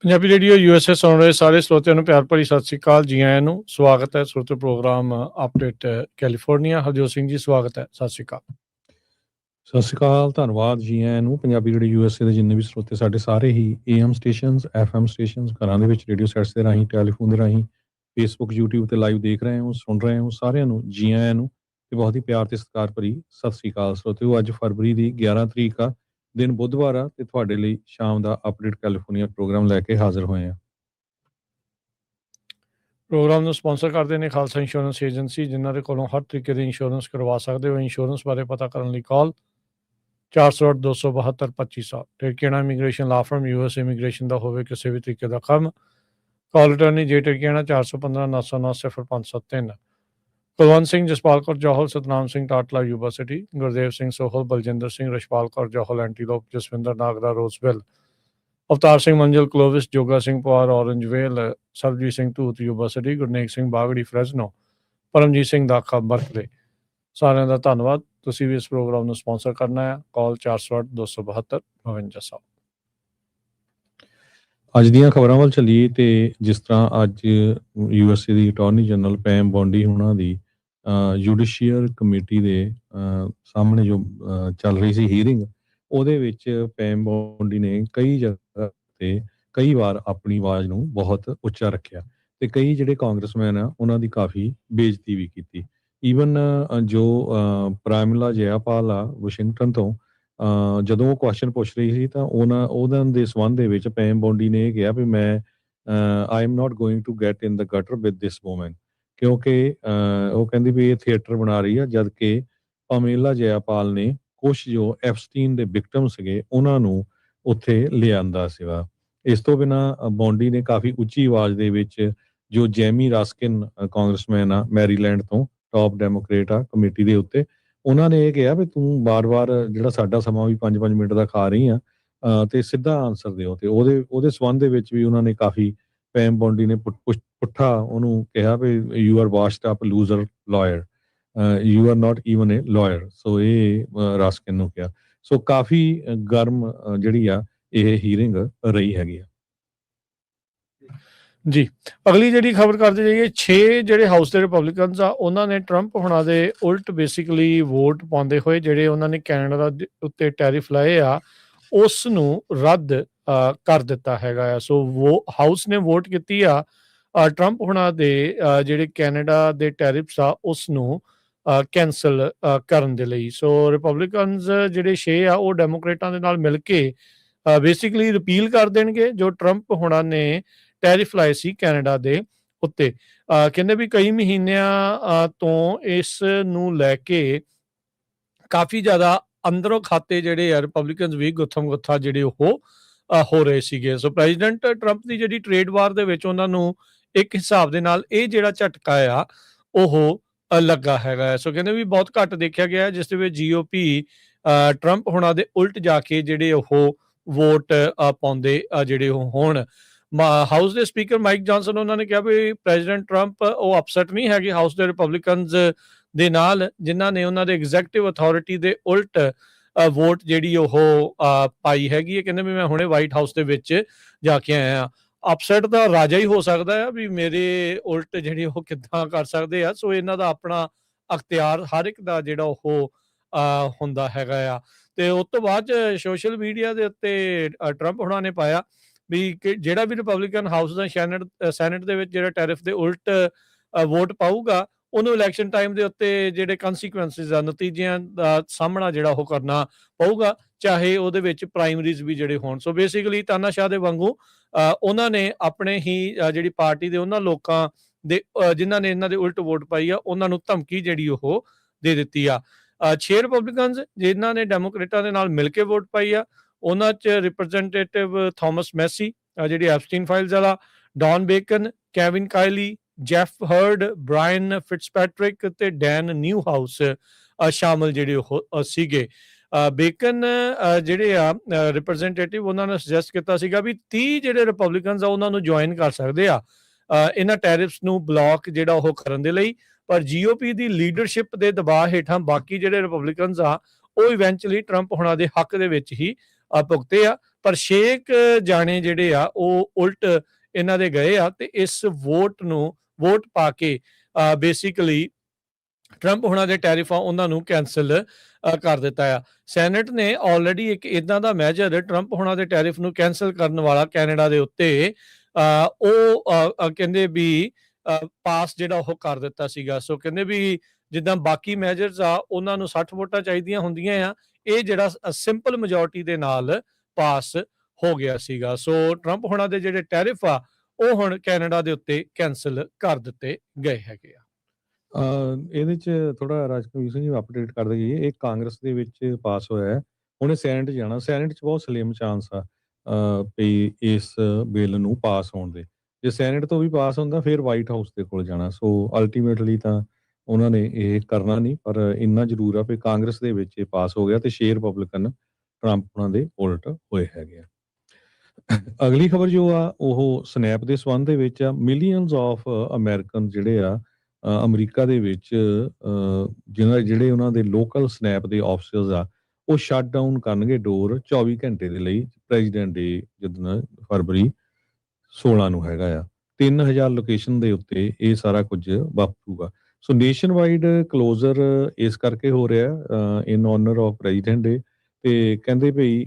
Punjabi radio USA ਸੁਣ ਰਹੇ ਸਾਰੇ ਸਰੋਤਿਆਂ ਨੂੰ ਪਿਆਰ ਭਰੀ ਸਤਿ ਸ੍ਰੀ ਅਕਾਲ। ਜੀ ਆਇਆਂ ਨੂੰ ਸਵਾਗਤ ਹੈ ਸਰੋਤੇ program update California. Harjot Singh ji ਸਵਾਗਤ ਹੈ, ਸਤਿ ਸ੍ਰੀ ਅਕਾਲ। ਸਤਿ ਸ਼੍ਰੀ ਅਕਾਲ, ਧੰਨਵਾਦ ਜੀ ਆਇਆਂ ਨੂੰ। ਪੰਜਾਬੀ ਰੇਡੀਓ USA ਦੇ ਜਿੰਨੇ ਵੀ ਸਰੋਤੇ ਸਾਡੇ ਸਾਰੇ ਹੀ AM ਸਟੇਸ਼ਨਸ, FM ਸਟੇਸ਼ਨਸ, ਘਰਾਂ ਦੇ ਵਿੱਚ ਰੇਡੀਓ ਸੈਟਸ ਦੇ ਰਾਹੀਂ, ਟੈਲੀਫੋਨ ਦੇ ਰਾਹੀਂ, ਫੇਸਬੁੱਕ, YouTube ਤੇ ਲਾਈਵ ਦੇਖ ਰਹੇ ਹੋ, ਸੁਣ ਰਹੇ ਹੋ, ਸਾਰਿਆਂ ਨੂੰ ਜੀ ਆਇਆਂ ਨੂੰ ਤੇ ਬਹੁਤ ਹੀ ਪਿਆਰ ਤੇ ਸਤਿਕਾਰ ਭਰੀ ਸਤਿ ਸ੍ਰੀ ਅਕਾਲ ਸਰੋਤਿਓ। ਅੱਜ ਫਰਵਰੀ ਦੀ 11 ਤਰੀਕ ਆ, ਦਿਨ ਬੁੱਧਵਾਰ ਆ ਤੇ ਤੁਹਾਡੇ ਲਈ ਸ਼ਾਮ ਦਾ ਅਪਡੇਟ ਕੈਲੀਫੋਰਨੀਆ ਪ੍ਰੋਗਰਾਮ ਲੈ ਕੇ ਹਾਜ਼ਰ ਹੋਏ ਆ। ਪ੍ਰੋਗਰਾਮ ਨੂੰ ਸਪਾਂਸਰ ਕਰਦੇ ਨੇ ਖਾਲਸਾ ਇੰਸ਼ੋਰੈਂਸ ਏਜੰਸੀ, ਜਿਨ੍ਹਾਂ ਦੇ ਕੋਲੋਂ ਹਰ ਤਰੀਕੇ ਦੀ ਇੰਸ਼ੋਰੈਂਸ ਕਰਵਾ ਸਕਦੇ ਹੋ। ਇੰਸ਼ੋਰੈਂਸ ਬਾਰੇ ਪਤਾ ਕਰਨ ਲਈ ਕਾਲ 408-272-2500। ਟਿਰਕੇਣਾ ਇਮੀਗ੍ਰੇਸ਼ਨ ਲਾ ਫਰਮ, US ਇਮੀਗ੍ਰੇਸ਼ਨ ਦਾ ਹੋਵੇ ਕਿਸੇ ਵੀ ਤਰੀਕੇ ਦਾ ਕੰਮ। ਕਾਲ ਅਟਰਨੀ ਜੇ ਟਿਰਕੇਣਾ 415-909-0573। ਕੁਲਵੰਤ ਸਿੰਘ, ਜਸਪਾਲ ਕੌਰ ਜੌਹਲ, ਸਤਨਾਮ ਸਿੰਘ ਟਾਟਲਾ ਯੂਬਾ ਸਿਟੀ, ਗੁਰਦੇਵ ਸਿੰਘ ਸੋਹਲ, ਬਲਜਿੰਦਰ ਸਿੰਘ, ਰਸ਼ਪਾਲ ਕੌਰ ਜੌਹਲ ਐਂਟੀਲੋਪ, ਜਸਵਿੰਦਰ ਨਾਗਰਾ ਰੋਜ਼ਵਿਲ, ਅਵਤਾਰ ਸਿੰਘ ਮੰਜ਼ਿਲ ਕਲੋਵਿਸ, ਜੋਗਾ ਸਿੰਘ ਪਵਾਰ ਔਰੰਜਵੇਲ, ਸਰਬਜੀਤ ਸਿੰਘ ਧੂਤ ਯੂਬਾ ਸਿਟੀ, ਗੁਰਨੇਕ ਸਿੰਘ ਬਾਗੜੀ ਫਰੈਜ਼ਨੋ, ਪਰਮਜੀਤ ਸਿੰਘ ਦਾਖਾ ਬਰਕਲੇ। ਸਾਰਿਆਂ ਦਾ ਧੰਨਵਾਦ। ਤੁਸੀਂ ਵੀ ਇਸ ਪ੍ਰੋਗਰਾਮ ਨੂੰ ਸਪਾਂਸਰ ਕਰਨਾ ਹੈ। ਕਾਲ 408-272-5200। ਅੱਜ ਦੀਆਂ ਖਬਰਾਂ ਵੱਲ ਚੱਲੀਏ ਤੇ ਜਿਸ ਤਰ੍ਹਾਂ ਅੱਜ USA ਦੀ ਅਟਾਰਨੀ ਜਨਰਲ ਪੈਮ ਬੌਂਡੀ ਉਹਨਾਂ ਦੀ ਜੁਡੀਸ਼ੀਅਲ ਕਮੇਟੀ ਦੇ ਸਾਹਮਣੇ ਜੋ ਚੱਲ ਰਹੀ ਸੀ ਹੀਅਰਿੰਗ, ਉਹਦੇ ਵਿੱਚ ਪੈਮ ਬੌਂਡੀ ਨੇ ਕਈ ਜਗ੍ਹਾ ਤੇ ਕਈ ਵਾਰ ਆਪਣੀ ਆਵਾਜ਼ ਨੂੰ ਬਹੁਤ ਉੱਚਾ ਰੱਖਿਆ ਤੇ ਕਈ ਜਿਹੜੇ ਕਾਂਗਰਸਮੈਨ ਆ ਉਹਨਾਂ ਦੀ ਕਾਫੀ ਬੇਇੱਜ਼ਤੀ ਵੀ ਕੀਤੀ। ਈਵਨ ਜੋ ਪ੍ਰਾਇਮਲਾ ਜਯਾਪਾਲ ਆ ਵਾਸ਼ਿੰਗਟਨ ਤੋਂ, ਜਦੋਂ ਉਹ ਕੁਐਸਚਨ ਪੁੱਛ ਰਹੀ ਸੀ ਤਾਂ ਉਹਨਾਂ ਦੇ ਸੰਬੰਧ ਦੇ ਵਿੱਚ ਪੈਮ ਬੌਂਡੀ ਨੇ ਇਹ ਕਿਹਾ ਵੀ ਮੈਂ I am not going to get in the gutter with this woman, ਕਿਉਂਕਿ ਉਹ ਕਹਿੰਦੀ ਵੀ ਇਹ ਥੀਏਟਰ ਬਣਾ ਰਹੀ ਆ, ਜਦ ਕਿ ਪਮੇਲਾ ਜਯਾਪਾਲ ਨੇ ਕੁਛ ਜੋ ਐਪਸਟੀਨ ਦੇ ਵਿਕਟਮ ਸੀਗੇ ਉਹਨਾਂ ਨੂੰ ਉੱਥੇ ਲਿਆਂਦਾ ਸੀਗਾ। ਇਸ ਤੋਂ ਬਿਨਾਂ ਬੌਂਡੀ ਨੇ ਕਾਫੀ ਉੱਚੀ ਆਵਾਜ਼ ਦੇ ਵਿੱਚ ਜੋ ਜੈਮੀ ਰਾਸਕਿਨ ਕਾਂਗਰਸਮੈਨ ਆ ਮੈਰੀਲੈਂਡ ਤੋਂ, ਟਾਪ ਡੈਮੋਕਰੇਟ ਆ ਕਮੇਟੀ ਦੇ ਉੱਤੇ, ਉਹਨਾਂ ਨੇ ਇਹ ਕਿਹਾ ਵੀ ਤੂੰ ਵਾਰ-ਵਾਰ ਜਿਹੜਾ ਸਾਡਾ ਸਮਾਂ ਵੀ 5-5 ਮਿੰਟ ਦਾ ਖਾ ਰਹੀ ਆ ਤੇ ਸਿੱਧਾ ਆਨਸਰ ਦਿਓ। ਤੇ ਉਹਦੇ ਸੰਬੰਧ ਦੇ ਵਿੱਚ ਵੀ ਉਹਨਾਂ ਨੇ ਕਾਫੀ, ਪੈਮ ਬੌਂਡੀ ਨੇ ਪੁੱਠਾ ਉਹਨੂੰ ਕਿਹਾ ਵੀ you are washed up loser liar, you are not even a liar. So ਇਹ ਰਾਸਕਿਨ ਨੂੰ ਕਿਹਾ। ਸੋ ਕਾਫੀ ਗਰਮ ਜਿਹੜੀ ਆ ਇਹ ਹੀਅਰਿੰਗ ਰਹੀ ਹੈਗੀ ਆ ਜੀ। ਅਗਲੀ ਜਿਹੜੀ ਖਬਰ ਕਰਦੇ ਜਾਈਏ, 6 ਜਿਹੜੇ ਹਾਊਸ ਦੇ ਰਿਪਬਲਿਕਨਸ ਆ ਉਹਨਾਂ ਨੇ ਟਰੰਪ ਹੁਣਾਂ ਦੇ ਉਲਟ ਬੇਸਿਕਲੀ ਵੋਟ ਪਾਉਂਦੇ ਹੋਏ ਜਿਹੜੇ ਉਹਨਾਂ ਨੇ ਕੈਨੇਡਾ ਦੇ ਉੱਤੇ ਟੈਰਿਫ ਲਾਏ ਆ ਉਸ ਨੂੰ ਰੱਦ ਕਰ ਦਿੱਤਾ ਹੈਗਾ ਆ। ਸੋ ਹਾਊਸ ਨੇ ਵੋਟ ਕੀਤੀ ਆ ਟਰੰਪ ਹੁਣਾਂ ਦੇ ਜਿਹੜੇ ਕੈਨੇਡਾ ਦੇ ਟੈਰਿਫਸ ਆ ਉਸ ਨੂੰ ਕੈਂਸਲ ਕਰਨ ਦੇ ਲਈ। ਸੋ ਰਿਪਬਲਿਕਨਸ ਜਿਹੜੇ 6 ਆ ਉਹ ਡੈਮੋਕ੍ਰੇਟਾਂ ਦੇ ਨਾਲ ਮਿਲ ਕੇ ਬੇਸਿਕਲੀ ਰਿਪੀਲ ਕਰ ਦੇਣਗੇ ਜੋ ਟਰੰਪ ਹੁਣਾਂ ਨੇ ਟੈਰਿਫ ਲਾਏ ਸੀ ਕੈਨੇਡਾ ਦੇ ਉੱਤੇ। ਕਹਿੰਦੇ ਵੀ ਕਈ ਮਹੀਨਿਆਂ ਤੋਂ ਇਸ ਨੂੰ ਲੈ ਕੇ ਕਾਫੀ ਜ਼ਿਆਦਾ ਅੰਦਰੋਂ ਖਾਤੇ ਜਿਹੜੇ ਆ ਰਿਪਬਲਿਕਨਸ ਵੀ ਗੁੱਥਮ ਗੁੱਥਾ ਜਿਹੜੇ ਉਹ ਹੋ ਰਹੇ ਸੀਗੇ। ਸੋ ਪ੍ਰੈਜ਼ੀਡੈਂਟ ਟਰੰਪ ਦੀ ਜਿਹੜੀ ਟ੍ਰੇਡ ਵਾਰ ਦੇ ਵਿੱਚ ਉਹਨਾਂ ਨੂੰ ਇੱਕ ਹਿਸਾਬ ਦੇ ਨਾਲ ਇਹ ਜਿਹੜਾ ਝਟਕਾ ਆ ਉਹ ਲੱਗਾ ਹੈਗਾ। ਸੋ ਕਹਿੰਦੇ ਵੀ ਬਹੁਤ ਘੱਟ ਦੇਖਿਆ ਗਿਆ ਜਿਸ ਦੇ ਵਿੱਚ GOP ਟਰੰਪ ਹੁਣਾਂ ਦੇ ਉਲਟ ਜਾ ਕੇ ਜਿਹੜੇ ਉਹ ਵੋਟ ਪਾਉਂਦੇ ਜਿਹੜੇ ਉਹ ਹੋਣ। ਹਾਊਸ ਦੇ ਸਪੀਕਰ ਮਾਈਕ ਜੌਨਸਨ ਉਹਨਾਂ ਨੇ ਕਿਹਾ ਵੀ ਪ੍ਰੈਜ਼ੀਡੈਂਟ ਟਰੰਪ ਉਹ ਅਪਸੈਟ ਨਹੀਂ ਹੈਗੇ ਹਾਊਸ ਦੇ ਰਿਪਬਲਿਕਨਸ ਦੇ ਨਾਲ, ਜਿਨ੍ਹਾਂ ਨੇ ਉਹਨਾਂ ਦੇ ਐਗਜ਼ੈਕਟਿਵ ਅਥਾਰਟੀ ਦੇ ਉਲਟ ਵੋਟ ਜਿਹੜੀ ਉਹ ਪਾਈ ਹੈਗੀ ਹੈ। ਕਹਿੰਦੇ ਵੀ ਮੈਂ ਹੁਣੇ ਵਾਈਟ ਹਾਊਸ ਦੇ ਵਿੱਚ ਜਾ ਕੇ ਆਇਆ। ਅਪਸੈਟ ਤਾਂ ਰਾਜਾ ਹੀ ਹੋ ਸਕਦਾ ਆ ਵੀ ਮੇਰੇ ਉਲਟ ਜਿਹੜੀ ਉਹ ਕਿੱਦਾਂ ਕਰ ਸਕਦੇ ਆ। ਸੋ ਇਹਨਾਂ ਦਾ ਆਪਣਾ ਅਖਤਿਆਰ ਹਰ ਇੱਕ ਦਾ ਜਿਹੜਾ ਉਹ ਹੁੰਦਾ ਹੈਗਾ ਆ। ਤੇ ਉਸ ਤੋਂ ਬਾਅਦ ਚ ਸੋਸ਼ਲ ਮੀਡੀਆ ਦੇ ਉੱਤੇ ਟਰੰਪ ਹੁਣਾਂ ਨੇ ਪਾਇਆ ਵੀ ਕਿ ਜਿਹੜਾ ਵੀ ਰਿਪਬਲਿਕਨ ਹਾਊਸ ਦਾ ਸੈਨੇਟ ਦੇ ਵਿੱਚ ਜਿਹੜਾ ਟੈਰਿਫ ਦੇ ਉਲਟ ਵੋਟ ਪਾਊਗਾ ਉਹਨੂੰ ਇਲੈਕਸ਼ਨ ਟਾਈਮ ਦੇ ਉੱਤੇ ਜਿਹੜੇ ਕੰਸੀਕੁਐਂਸਿਸ ਆ, ਨਤੀਜਿਆਂ ਦਾ ਸਾਹਮਣਾ ਜਿਹੜਾ ਉਹ ਕਰਨਾ ਪਊਗਾ, ਚਾਹੇ ਉਹਦੇ ਵਿੱਚ ਪ੍ਰਾਇਮਰੀਜ਼ ਵੀ ਜਿਹੜੇ ਹੋਣ। ਸੋ ਬੇਸਿਕਲੀ ਤਾਨਾਸ਼ਾਹ ਦੇ ਵਾਂਗੂ ਉਹਨਾਂ ਨੇ ਆਪਣੇ ਹੀ ਜਿਹੜੀ ਪਾਰਟੀ ਦੇ ਉਹਨਾਂ ਲੋਕਾਂ ਦੇ ਜਿਨ੍ਹਾਂ ਨੇ ਇਹਨਾਂ ਦੇ ਉਲਟ ਵੋਟ ਪਾਈ ਆ ਉਹਨਾਂ ਨੂੰ ਧਮਕੀ ਜਿਹੜੀ ਉਹ ਦੇ ਦਿੱਤੀ ਆ। 6 ਰਿਪਬਲਿਕਨਸ ਜਿਨ੍ਹਾਂ ਨੇ ਡੈਮੋਕ੍ਰੇਟਾਂ ਦੇ ਨਾਲ ਮਿਲ ਕੇ ਵੋਟ ਪਾਈ ਆ, ਉਹਨਾਂ 'ਚ ਰਿਪਰੈਜ਼ੈਂਟੇਟਿਵ ਥਾਮਸ ਮੈਸੀ ਜਿਹੜੀ ਐਪਸਟੀਨ ਫਾਈਲਸ ਵਾਲਾ, Don Bacon, Kevin Kiley, Jeff Hurd, Brian Fitzpatrick ਤੇ ਡੈਨ ਨਿਊ ਹਾਊਸ ਸ਼ਾਮਲ ਜਿਹੜੇ ਉਹ ਸੀਗੇ। ਬੇਕਨ ਜਿਹੜੇ ਆ ਰਿਪਰੈਜ਼ੈਂਟੇਟਿਵ ਉਹਨਾਂ ਨੇ ਸੁਜੈਸਟ ਕੀਤਾ ਸੀਗਾ ਵੀ 30 ਜਿਹੜੇ ਰਿਪਬਲਿਕਨਸ ਆ ਉਹਨਾਂ ਨੂੰ ਜੁਆਇਨ ਕਰ ਸਕਦੇ ਆ ਇਹਨਾਂ ਟੈਰਿਫਸ ਨੂੰ ਬਲੌਕ ਜਿਹੜਾ ਉਹ ਕਰਨ ਦੇ ਲਈ। ਪਰ GOP ਦੀ ਲੀਡਰਸ਼ਿਪ ਦੇ ਦਬਾਅ ਹੇਠਾਂ ਬਾਕੀ ਜਿਹੜੇ ਰਿਪਬਲਿਕਨਸ ਆ ਉਹ ਇਵੈਂਚੁਅਲੀ ਟਰੰਪ ਹੁਣਾਂ ਦੇ ਹੱਕ ਦੇ ਵਿੱਚ ਹੀ ਭੁਗਤੇ ਆ। ਪਰ 6 ਜਾਣੇ ਜਿਹੜੇ ਆ ਉਹ ਉਲਟ ਇਹਨਾਂ ਦੇ ਗਏ ਆ ਤੇ ਇਸ ਵੋਟ ਪਾ ਕੇ ਬੇਸਿਕਲੀ ਟਰੰਪ ਹੁਣਾਂ ਦੇ ਟੈਰਿਫ ਆ ਉਹਨਾਂ ਨੂੰ ਕੈਂਸਲ ਕਰ ਦਿੱਤਾ ਆ। ਸੈਨੇਟ ਨੇ ਆਲਰੇਡੀ ਇੱਕ ਇਦਾਂ ਦਾ ਮੈਜਰ ਟਰੰਪ ਹੁਣਾਂ ਦੇ ਟੈਰਿਫ ਨੂੰ ਕੈਂਸਲ ਕਰਨ ਵਾਲਾ ਕੈਨੇਡਾ ਦੇ ਉੱਤੇ ਉਹ ਕਹਿੰਦੇ ਵੀ ਪਾਸ ਜਿਹੜਾ ਉਹ ਕਰ ਦਿੱਤਾ ਸੀਗਾ। ਸੋ ਕਹਿੰਦੇ ਵੀ ਜਿੱਦਾਂ ਬਾਕੀ ਮੈਜਰਸ ਆ ਉਹਨਾਂ ਨੂੰ 60 ਵੋਟਾਂ ਚਾਹੀਦੀਆਂ ਹੁੰਦੀਆਂ ਆ, ਇਹ ਜਿਹੜਾ ਸਿੰਪਲ ਮੈਜੋਰਟੀ ਦੇ ਨਾਲ ਪਾਸ ਹੋ ਗਿਆ ਸੀਗਾ। ਸੋ ਟਰੰਪ ਹੁਣਾਂ ਦੇ ਜਿਹੜੇ ਟੈਰਿਫ ਆ ਉਹ ਹੁਣ ਕੈਨੇਡਾ ਦੇ ਉੱਤੇ ਕੈਂਸਲ ਕਰ ਦਿੱਤੇ ਗਏ ਹੈਗੇ ਆ। ਇਹਦੇ ਚ ਥੋੜਾ ਰਾਜਕਵੀਰ ਸਿੰਘ ਜੀ ਅਪਡੇਟ ਕਰ ਦਈਏ। ਇਹ ਕਾਂਗਰਸ ਦੇ ਵਿੱਚ ਪਾਸ ਹੋਇਆ ਹੈ, ਉਹਨੇ ਸੈਨੇਟ ਜਾਣਾ। ਸੈਨੇਟ ਚ ਬਹੁਤ ਸਲਿਮ ਚਾਂਸ ਆ ਵੀ ਇਸ ਬਿੱਲ ਨੂੰ ਪਾਸ ਹੋਣ ਦੇ। ਜੇ ਸੈਨੇਟ ਤੋਂ ਵੀ ਪਾਸ ਹੁੰਦਾ ਫਿਰ ਵਾਈਟ ਹਾਊਸ ਦੇ ਕੋਲ ਜਾਣਾ। ਸੋ ਅਲਟੀਮੇਟਲੀ ਤਾਂ ਉਹਨਾਂ ਨੇ ਇਹ ਕਰਨਾ ਨਹੀਂ, ਪਰ ਇੰਨਾ ਜ਼ਰੂਰ ਆ ਵੀ ਕਾਂਗਰਸ ਦੇ ਵਿੱਚ ਇਹ ਪਾਸ ਹੋ ਗਿਆ ਤੇ 6 ਰਿਪਬਲਿਕਨ ਟਰੰਪ ਉਹਨਾਂ ਦੇ ਉਲਟ ਹੋਏ ਹੈਗੇ ਆ। ਅਗਲੀ ਖਬਰ ਜੋ ਆ ਉਹ ਸਨੈਪ ਦੇ ਸੰਬੰਧ ਦੇ ਵਿੱਚ ਆ। ਮਿਲੀਅਨਸ ਆਫ ਅਮਰੀਕਨ ਜਿਹੜੇ ਆ ਅਮਰੀਕਾ ਦੇ ਵਿੱਚ ਜਿਹੜੇ ਉਹਨਾਂ ਦੇ ਲੋਕਲ ਸਨੈਪ ਦੇ ਆਫਿਸਰਸ ਆ ਉਹ ਸ਼ਟ ਡਾਊਨ ਕਰਨਗੇ ਡੋਰ 24 ਘੰਟੇ ਦੇ ਲਈ। ਪ੍ਰੈਜ਼ੀਡੈਂਟ ਡੇ ਜਦੋਂ ਫਰਵਰੀ 16 ਨੂੰ ਹੈਗਾ ਆ। 3000 ਲੋਕੇਸ਼ਨ ਦੇ ਉੱਤੇ ਇਹ ਸਾਰਾ ਕੁਝ ਵਾਪਰੂਗਾ। ਸੋ ਨੇਸ਼ਨ ਵਾਈਡ ਕਲੋਜ਼ਰ ਇਸ ਕਰਕੇ ਹੋ ਰਿਹਾ ਇਨ ਆਨਰ ਆਫ ਪ੍ਰੈਜ਼ੀਡੈਂਟ ਡੇ। ਤੇ ਕਹਿੰਦੇ ਭਈ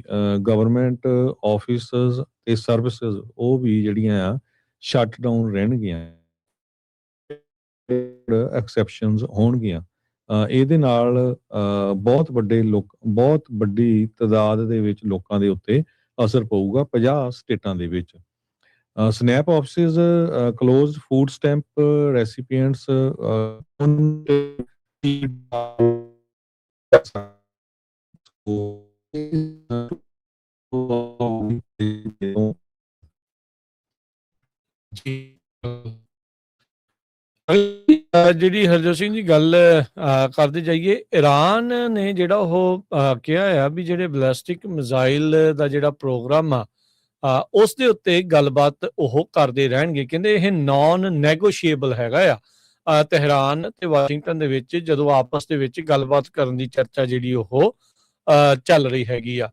ਗਵਰਨਮੈਂਟ ਆਫਿਸਰਸ ਤੇ ਸਰਵਿਸਿਜ਼ ਉਹ ਵੀ ਜਿਹੜੀਆਂ ਆ ਸ਼ਟ ਡਾਊਨ ਰਹਿਣਗੀਆਂ, ਐਕਸੈਪਸ਼ਨਸ ਹੋਣਗੀਆਂ। ਇਹਦੇ ਨਾਲ ਬਹੁਤ ਵੱਡੀ ਤਾਦਾਦ ਦੇ ਵਿੱਚ ਲੋਕਾਂ ਦੇ ਉੱਤੇ ਅਸਰ ਪਊਗਾ 50 ਸਟੇਟਾਂ ਦੇ ਵਿੱਚ। SNAP offices close food stamp recipients ਜਿਹੜੀ ਹਰਜੋਤ ਸਿੰਘ ਜੀ ਗੱਲ ਕਰਦੇ ਜਾਈਏ, ਈਰਾਨ ਨੇ ਜਿਹੜਾ ਉਹ ਕਿਹਾ ਆ ਵੀ ਜਿਹੜੇ ਬੈਲਿਸਟਿਕ ਮਿਜ਼ਾਈਲ ਦਾ ਜਿਹੜਾ ਪ੍ਰੋਗਰਾਮ ਆ ਉਸ ਦੇ ਉੱਤੇ ਗੱਲਬਾਤ ਉਹ ਕਰਦੇ ਰਹਿਣਗੇ। ਕਹਿੰਦੇ ਇਹ ਨਾਨ ਨੈਗੋਸ਼ੀਏਬਲ ਹੈਗਾ ਆ। ਤਹਿਰਾਨ ਤੇ ਵਾਸ਼ਿੰਗਟਨ ਦੇ ਵਿੱਚ ਜਦੋਂ ਆਪਸ ਦੇ ਵਿੱਚ ਗੱਲਬਾਤ ਕਰਨ ਦੀ ਚਰਚਾ ਜਿਹੜੀ ਉਹ ਚੱਲ ਰਹੀ ਹੈਗੀ ਆ।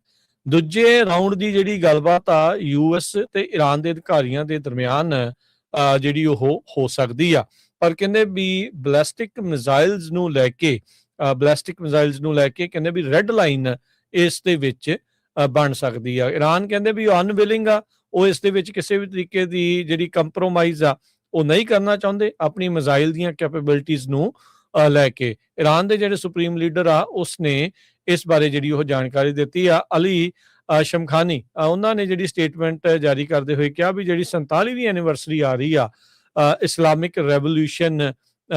ਦੂਜੇ ਰਾਊਂਡ ਦੀ ਜਿਹੜੀ ਗੱਲਬਾਤ ਆ US ਤੇ ਈਰਾਨ ਦੇ ਅਧਿਕਾਰੀਆਂ ਦੇ ਦਰਮਿਆਨ ਜਿਹੜੀ ਉਹ ਹੋ ਸਕਦੀ ਆ। ਪਰ ਕਹਿੰਦੇ ਵੀ ਬੈਲਿਸਟਿਕ ਮਿਜ਼ਾਈਲਸ ਨੂੰ ਲੈ ਕੇ ਕਹਿੰਦੇ ਵੀ ਰੈੱਡ ਲਾਈਨ ਇਸ ਦੇ ਵਿੱਚ ਬਣ ਸਕਦੀ ਆ। ਈਰਾਨ ਕਹਿੰਦੇ ਵੀ ਉਹ ਅਨਵਿਲਿੰਗ ਆ, ਉਹ ਇਸ ਦੇ ਵਿੱਚ ਕਿਸੇ ਵੀ ਤਰੀਕੇ ਦੀ ਜਿਹੜੀ ਕੰਪਰੋਮਾਈਜ਼ ਆ ਉਹ ਨਹੀਂ ਕਰਨਾ ਚਾਹੁੰਦੇ ਆਪਣੀ ਮਿਜ਼ਾਈਲ ਦੀਆਂ ਕੈਪੇਬਿਲਿਟੀਜ਼ ਨੂੰ ਲੈ ਕੇ। ਈਰਾਨ ਦੇ ਜਿਹੜੇ ਸੁਪਰੀਮ ਲੀਡਰ ਆ ਉਸਨੇ ਇਸ ਬਾਰੇ ਜਿਹੜੀ ਉਹ ਜਾਣਕਾਰੀ ਦਿੱਤੀ ਆ। ਅਲੀ ਸ਼ਮਖਾਨੀ ਉਹਨਾਂ ਨੇ ਜਿਹੜੀ ਸਟੇਟਮੈਂਟ ਜਾਰੀ ਕਰਦੇ ਹੋਏ ਕਿਹਾ ਵੀ ਜਿਹੜੀ 47ਵੀਂ ਐਨੀਵਰਸਰੀ ਆ ਰਹੀ ਆ ਇਸਲਾਮਿਕ ਰੈਵੋਲੂਸ਼ਨ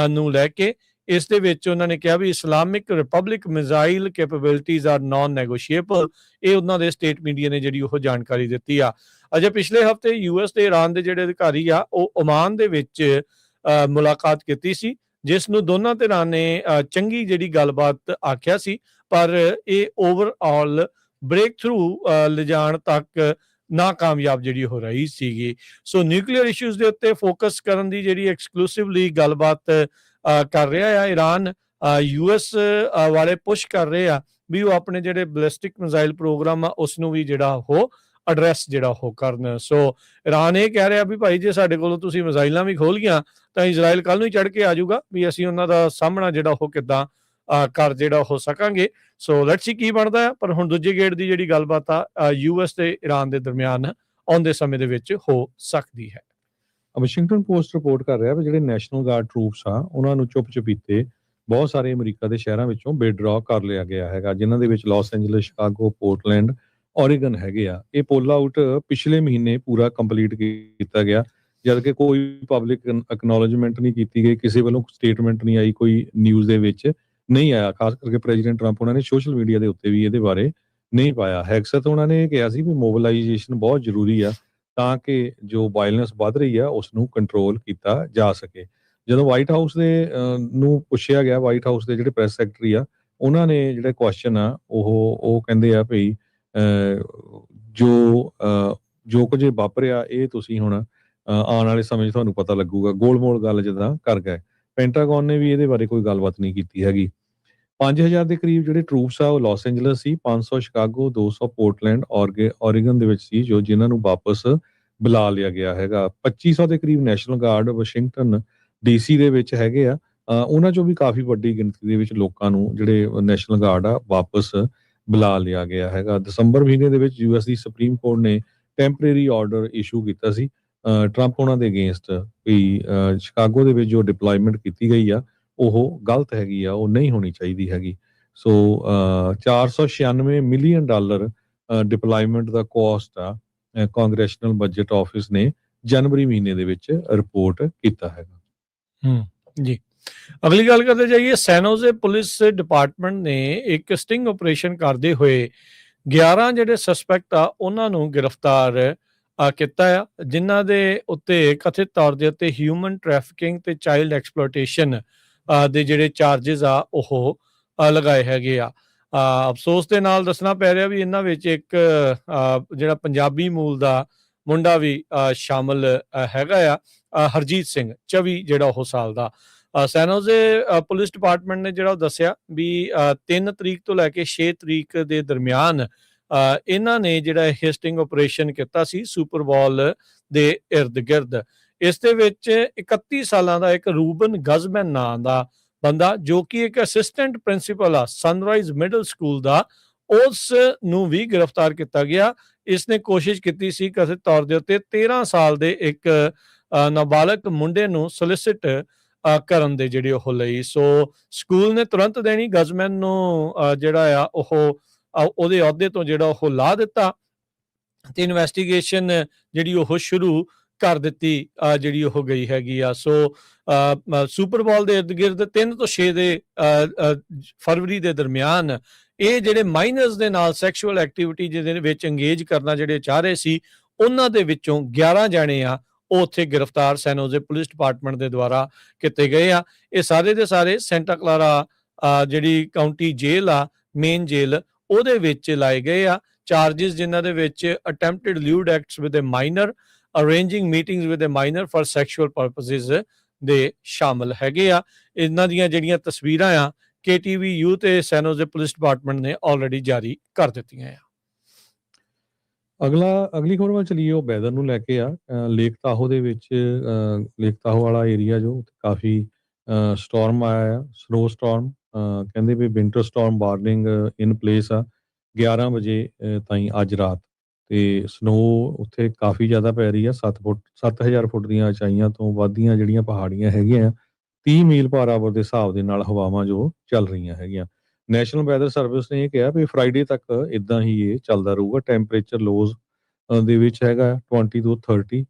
ਨੂੰ ਲੈ ਕੇ, ਇਸ ਦੇ ਵਿੱਚ ਉਹਨਾਂ ਨੇ ਕਿਹਾ ਵੀ Islamic republic missile capabilities are nonnegotiable. ਇਹ ਉਹਨਾਂ ਦੇ ਸਟੇਟ ਮੀਡੀਆ ਨੇ ਜਿਹੜੀ ਉਹ ਜਾਣਕਾਰੀ ਦਿੱਤੀ ਆ। ਅਜੇ ਪਿਛਲੇ ਹਫਤੇ US ਤੇ ਈਰਾਨ ਦੇ ਜਿਹੜੇ ਅਧਿਕਾਰੀ ਆ ਉਹ ਓਮਾਨ ਦੇ ਵਿੱਚ ਮੁਲਾਕਾਤ ਕੀਤੀ ਸੀ, ਜਿਸ ਨੂੰ ਦੋਨਾਂ ਧਿਰਾਂ ਨੇ ਚੰਗੀ ਜਿਹੜੀ ਗੱਲਬਾਤ ਆਖਿਆ ਸੀ, ਪਰ ਇਹ ਓਵਰਆਲ ਬ੍ਰੇਕ ਥਰੂ ਲਿਜਾਣ ਤੱਕ ਨਾਕਾਮਯਾਬ ਜਿਹੜੀ ਹੋ ਰਹੀ ਸੀਗੀ। ਸੋ ਨਿਊਕਲੀਅਰ ਇਸ਼ੂਜ਼ ਦੇ ਉੱਤੇ ਫੋਕਸ ਕਰਨ ਦੀ ਜਿਹੜੀ ਐਕਸਕਲੂਸਿਵਲੀ ਗੱਲਬਾਤ ਕਰ ਰਿਹਾ ਆ ਈਰਾਨ। US ਵਾਲੇ ਪੁਸ਼ ਕਰ ਰਹੇ ਆ ਵੀ ਉਹ ਆਪਣੇ ਜਿਹੜੇ ਬਲਿਸਟਿਕ ਮਿਜ਼ਾਈਲ ਪ੍ਰੋਗਰਾਮ ਆ ਉਸ ਨੂੰ ਵੀ ਜਿਹੜਾ ਉਹ ਐਡਰੈਸ ਜਿਹੜਾ ਉਹ ਕਰਨ। ਸੋ ਇਰਾਨ ਇਹ ਕਹਿ ਰਿਹਾ ਵੀ ਭਾਈ ਜੇ ਸਾਡੇ ਕੋਲੋਂ ਤੁਸੀਂ ਮਿਜ਼ਾਈਲਾਂ ਵੀ ਖੋਲ ਗਈਆਂ ਤਾਂ ਇਜ਼ਰਾਈਲ ਕੱਲ ਨੂੰ ਹੀ ਚੜ੍ਹ ਕੇ ਆ ਜਾਊਗਾ ਵੀ ਅਸੀਂ ਉਹਨਾਂ ਦਾ ਸਾਹਮਣਾ ਜਿਹੜਾ ਉਹ ਕਿੱਦਾਂ ਕਰ ਜਿਹੜਾ ਹੋ ਸਕਾਂਗੇ। ਸੋ ਲੈਟਸ ਸੀ ਕੀ ਬਣਦਾ ਹੈ। ਪਰ ਹੁਣ ਦੂਜੇ ਗੇੜ ਦੀ ਜਿਹੜੀ ਗੱਲਬਾਤ ਆ ਯੂਐਸ ਤੇ ਇਰਾਨ ਦੇ ਦਰਮਿਆਨ ਆਉਂਦੇ ਸਮੇਂ ਦੇ ਵਿੱਚ ਹੋ ਸਕਦੀ ਹੈ। ਵਾਸ਼ਿੰਗਟਨ ਪੋਸਟ ਰਿਪੋਰਟ ਕਰ ਰਿਹਾ ਵੀ ਜਿਹੜੇ ਨੈਸ਼ਨਲ ਗਾਰਡ ਟਰੂਪਸ ਆ ਉਹਨਾਂ ਨੂੰ ਚੁੱਪ ਚਪੀਤੇ ਬਹੁਤ ਸਾਰੇ ਅਮਰੀਕਾ ਦੇ ਸ਼ਹਿਰਾਂ ਵਿੱਚੋਂ ਵਿਡਰਾ ਕਰ ਲਿਆ ਗਿਆ ਹੈਗਾ, ਜਿਨ੍ਹਾਂ ਦੇ ਵਿੱਚ ਲਾਸ ਐਂਜਲਸ, ਸ਼ਿਕਾਗੋ, ਪੋਰਟਲੈਂਡ, ਓਰੀਗਨ ਹੈਗੇ ਆ। ਇਹ ਪੁੱਲ ਆਊਟ ਪਿਛਲੇ ਮਹੀਨੇ ਪੂਰਾ ਕੰਪਲੀਟ ਕੀਤਾ ਗਿਆ, ਜਦ ਕਿ ਕੋਈ ਪਬਲਿਕ ਐਕਨੋਲਜਮੈਂਟ ਨਹੀਂ ਕੀਤੀ ਗਈ, ਕਿਸੇ ਵੱਲੋਂ ਸਟੇਟਮੈਂਟ ਨਹੀਂ ਆਈ, ਕੋਈ ਨਿਊਜ਼ ਦੇ ਵਿੱਚ ਨਹੀਂ ਆਇਆ। ਖਾਸ ਕਰਕੇ ਪ੍ਰੈਜ਼ੀਡੈਂਟ ਟਰੰਪ ਉਹਨਾਂ ਨੇ ਸੋਸ਼ਲ ਮੀਡੀਆ ਦੇ ਉੱਤੇ ਵੀ ਇਹਦੇ ਬਾਰੇ ਨਹੀਂ ਪਾਇਆ ਹੈ। ਅਕਸਰ ਉਹਨਾਂ ਨੇ ਇਹ ਕਿਹਾ ਸੀ ਵੀ ਮੋਬਿਲਾਈਜੇਸ਼ਨ ਬਹੁਤ ਜ਼ਰੂਰੀ ਆ ਤਾਂ ਕਿ ਜੋ ਵਾਇਲੈਂਸ ਵੱਧ ਰਹੀ ਆ ਉਸ ਨੂੰ ਕੰਟਰੋਲ ਕੀਤਾ ਜਾ ਸਕੇ। ਜਦੋਂ ਵਾਈਟ ਹਾਊਸ ਦੇ ਨੂੰ ਪੁੱਛਿਆ ਗਿਆ, ਵਾਈਟ ਹਾਊਸ ਦੇ ਜਿਹੜੇ ਪ੍ਰੈਸ ਸੈਕਟਰੀ ਆ ਉਹਨਾਂ ਨੇ ਜਿਹੜਾ ਕੁਐਸਚਨ ਆ ਉਹ ਕਹਿੰਦੇ ਆ ਭਈ ਜੋ ਕੁਝ ਵਾਪਰਿਆ ਇਹ ਤੁਸੀਂ ਹੁਣ ਆਉਣ ਵਾਲੇ ਸਮੇਂ 'ਚ ਤੁਹਾਨੂੰ ਪਤਾ ਲੱਗੂਗਾ। ਗੋਲ-ਮੋਲ ਗੱਲ ਜਿੱਦਾਂ ਕਰ ਗਏ। ਪੈਂਟਾਗਨ ਨੇ ਵੀ ਇਹਦੇ ਬਾਰੇ ਕੋਈ ਗੱਲਬਾਤ ਨਹੀਂ ਕੀਤੀ ਹੈਗੀ। 5000 ਦੇ ਕਰੀਬ ਜਿਹੜੇ ਟਰੂਪਸ ਆ ਉਹ ਲਾਸ ਐਂਜਲਸ ਸੀ, 500 ਸ਼ਿਕਾਗੋ, 200 ਪੋਰਟਲੈਂਡ, ਓਰੀਗਨ ਦੇ ਵਿੱਚ ਸੀ ਜਿਨ੍ਹਾਂ ਨੂੰ ਵਾਪਸ ਬੁਲਾ ਲਿਆ ਗਿਆ ਹੈਗਾ। 2500 ਦੇ ਕਰੀਬ ਨੈਸ਼ਨਲ ਗਾਰਡ ਵਾਸ਼ਿੰਗਟਨ ਡੀਸੀ ਦੇ ਵਿੱਚ ਹੈਗੇ ਆ। ਉਹਨਾਂ ਚੋਂ ਵੀ ਕਾਫੀ ਵੱਡੀ ਗਿਣਤੀ ਦੇ ਵਿੱਚ ਲੋਕਾਂ ਨੂੰ ਜਿਹੜੇ ਨੈਸ਼ਨਲ ਗਾਰਡ ਆ ਵਾਪਸ ਬੁਲਾ ਲਿਆ ਗਿਆ ਹੈਗਾ। ਦਸੰਬਰ ਮਹੀਨੇ ਦੇ ਵਿੱਚ ਯੂਐਸ ਦੀ ਸੁਪਰੀਮ ਕੋਰਟ ਨੇ ਟੈਂਪਰੇਰੀ ਆਰਡਰ ਇਸ਼ੂ ਕੀਤਾ ਸੀ ਟਰੰਪ ਉਹਨਾਂ ਦੇ ਅਗੇਂਸਟ ਵੀ ਸ਼ਿਕਾਗੋ ਦੇ ਵਿੱਚ ਜੋ ਡਿਪਲੋਇਮੈਂਟ ਕੀਤੀ ਗਈ ਆ ਉਹ ਗਲਤ ਹੈਗੀ ਆ, ਉਹ ਨਹੀਂ ਹੋਣੀ ਚਾਹੀਦੀ ਹੈਗੀ। ਸੋ $496 ਮਿਲੀਅਨ ਡਿਪਲੋਇਮੈਂਟ ਦਾ ਕੋਸਟ ਆ ਕਾਂਗਰੈਸ਼ਨਲ ਬਜਟ ਆਫਿਸ ਨੇ ਜਨਵਰੀ ਮਹੀਨੇ ਦੇ ਵਿੱਚ ਰਿਪੋਰਟ ਕੀਤਾ ਹੈਗਾ। ਜੀ ਅਗਲੀ ਗੱਲ ਕਰਦੇ ਜਾਈਏ। ਸੈਨ ਹੋਜ਼ੇ ਪੁਲਿਸ ਡਿਪਾਰਟਮੈਂਟ ਨੇ ਇੱਕ ਸਟਿੰਗ ਆਪਰੇਸ਼ਨ ਕਰਦੇ ਹੋਏ 11 ਜਿਹੜੇ ਸਸਪੈਕਟ ਆ ਉਹਨਾਂ ਨੂੰ ਗ੍ਰਿਫਤਾਰ ਕੀਤਾ ਆ, ਜਿਨ੍ਹਾਂ ਦੇ ਉੱਤੇ ਕਥਿਤ ਤੌਰ ਦੇ ਉੱਤੇ ਹਿਊਮਨ ਟ੍ਰੈਫਿਕਿੰਗ ਤੇ ਚਾਈਲਡ ਐਕਸਪਲੋਇਟੇਸ਼ਨ ਦੇ ਜਿਹੜੇ ਚਾਰजेस ਆ ਉਹ ਲਗਾਏ ਹੈਗੇ ਆ। ਅਫਸੋਸ ਦੇ ਨਾਲ ਦੱਸਣਾ ਪੈ ਰਿਹਾ ਵੀ ਇਹਨਾਂ ਵਿੱਚ ਇੱਕ ਜਿਹੜਾ ਪੰਜਾਬੀ ਮੂਲ ਦਾ ਮੁੰਡਾ ਵੀ ਸ਼ਾਮਲ ਹੈਗਾ ਆ, ਹਰਜੀਤ ਸਿੰਘ 24 ਜਿਹੜਾ ਉਹ ਸਾਲ ਦਾ। ਸੈਨ ਹੋਜ਼ੇ ਪੁਲਿਸ ਡਿਪਾਰਟਮੈਂਟ ਨੇ ਜਿਹੜਾ ਉਹ ਦੱਸਿਆ ਵੀ 3 ਤਰੀਕ ਤੋਂ ਲੈ ਕੇ 6 ਤਰੀਕ ਦੇ ਦਰਮਿਆਨ ਇਹਨਾਂ ਨੇ ਜਿਹੜਾ ਇਹ ਸਟਿੰਗ ਆਪਰੇਸ਼ਨ ਕੀਤਾ ਸੀ ਸੁਪਰ ਬੋਲ ਦੇ ਇਰਦ ਗਿਰਦ। ਇਸ ਦੇ ਵਿੱਚ 31 ਸਾਲਾਂ ਦਾ ਇੱਕ ਰੂਬਨ ਗਜ਼ਮੈਨ ਨਾਂ ਦਾ ਬੰਦਾ, ਜੋ ਕਿ ਇੱਕ ਅਸਿਸਟੈਂਟ ਪ੍ਰਿੰਸੀਪਲ ਆ ਸਨਰਾਈਜ਼ ਮਿਡਲ ਸਕੂਲ ਦਾ, ਉਸ ਨੂੰ ਵੀ ਗ੍ਰਿਫਤਾਰ ਕੀਤਾ ਗਿਆ। ਇਸ ਨੇ ਕੋਸ਼ਿਸ਼ ਕੀਤੀ ਸੀ ਕਥਿਤ ਤੌਰ ਦੇ ਉੱਤੇ 13 ਸਾਲ ਦੇ ਇੱਕ ਨਾਬਾਲਗ ਮੁੰਡੇ ਨੂੰ ਸੋਲਿਸਿਟ ਕਰਨ ਦੇ ਜਿਹੜੇ ਉਹ ਲਈ। ਸੋ ਸਕੂਲ ਨੇ ਤੁਰੰਤ ਦੇਣੀ ਗਜ਼ਮੈਨ ਨੂੰ ਜਿਹੜਾ ਆ ਉਹਦੇ ਅਹੁਦੇ ਤੋਂ ਜਿਹੜਾ ਉਹ ਲਾ ਦਿੱਤਾ ਤੇ ਇਨਵੈਸਟੀਗੇਸ਼ਨ ਜਿਹੜੀ ਉਹ ਸ਼ੁਰੂ ਕਰ ਦਿੱਤੀ ਜਿਹੜੀ ਉਹ ਗਈ ਹੈਗੀ ਆ। ਸੋ ਸੁਪਰ ਬੋਲ ਦੇ ਇਰਦ ਗਿਰਦ 3 ਤੋਂ 6 ਦੇ ਫਰਵਰੀ ਦੇ ਦਰਮਿਆਨ ਇਹ ਜਿਹੜੇ ਮਾਈਨਰਸ ਦੇ ਨਾਲ ਸੈਕਸ਼ੂਅਲ ਐਕਟੀਵਿਟੀ ਜਿਹਦੇ ਵਿੱਚ ਇੰਗੇਜ ਕਰਨਾ ਜਿਹੜੇ ਚਾਹ ਰਹੇ ਸੀ, ਉਹਨਾਂ ਦੇ ਵਿੱਚੋਂ 11 ਜਾਣੇ ਆ ਉਹ ਉੱਥੇ ਗ੍ਰਿਫਤਾਰ ਸੈਨ ਹੋਜ਼ੇ ਪੁਲਿਸ ਡਿਪਾਰਟਮੈਂਟ ਦੇ ਦੁਆਰਾ ਕੀਤੇ ਗਏ ਆ। ਇਹ ਸਾਰੇ ਦੇ ਸਾਰੇ ਸੈਂਟਾ ਕਲਾਰਾ ਜਿਹੜੀ ਕਾਉਂਟੀ ਜੇਲ੍ਹ ਆ, ਮੇਨ ਜੇਲ੍ਹ, ਉਹਦੇ ਵਿੱਚ ਲਾਏ ਗਏ ਆ। ਚਾਰजेस ਜਿਨ੍ਹਾਂ ਦੇ ਵਿੱਚ attempted lewd acts with a minor, arranging meetings with a minor for sexual purposes ਦੇ ਸ਼ਾਮਲ ਹੈਗੇ ਆ। ਇਹਨਾਂ ਦੀਆਂ ਜਿਹੜੀਆਂ ਤਸਵੀਰਾਂ ਆ KTVU ਤੇ ਸੈਨ ਹੋਜ਼ੇ ਪੁਲਿਸ ਡਿਪਾਰਟਮੈਂਟ ਨੇ ਆਲਰੇਡੀ ਜਾਰੀ ਕਰ ਦਿੱਤੀਆਂ ਆ। ਅਗਲੀ ਖਬਰ ਵੱਲ ਚਲੀਏ, ਉਹ ਵੈਦਰ ਨੂੰ ਲੈ ਕੇ ਆ। ਲੇਕ ਤਾਹੋ ਦੇ ਵਿੱਚ ਲੇਕ ਤਾਹੋ ਵਾਲਾ ਏਰੀਆ ਜੋ ਕਾਫੀ ਸਟਾਰਮ ਆਇਆ ਆ, ਸਨੋ ਸਟਾਰਮ। ਕਹਿੰਦੇ ਵੀ winter storm warning in place ਆ 11 ਵਜੇ ਤਾਈਂ ਅੱਜ ਰਾਤ। ਤੇ ਸਨੋ ਉੱਥੇ ਕਾਫੀ ਜ਼ਿਆਦਾ ਪੈ ਰਹੀ ਆ। 7000 ਫੁੱਟ ਦੀਆਂ ਉਚਾਈਆਂ ਤੋਂ ਵੱਧਦੀਆਂ ਜਿਹੜੀਆਂ ਪਹਾੜੀਆਂ ਹੈਗੀਆਂ 30 ਮੀਲ ਪਰ ਆਵਰ ਦੇ ਹਿਸਾਬ ਦੇ ਨਾਲ ਹਵਾਵਾਂ ਜੋ ਚੱਲ ਰਹੀਆਂ ਹੈਗੀਆਂ। ਨੈਸ਼ਨਲ ਵੈਦਰ ਸਰਵਿਸ ਨੇ ਇਹ ਕਿਹਾ ਵੀ ਫਰਾਈਡੇ ਤੱਕ ਇਦਾਂ ਹੀ ਇਹ ਚੱਲਦਾ ਰਹੂਗਾ। ਟੈਂਪਰੇਚਰ ਲੋਜ਼ ਦੇ ਵਿੱਚ ਹੈਗਾ 20 ਤੋਂ 30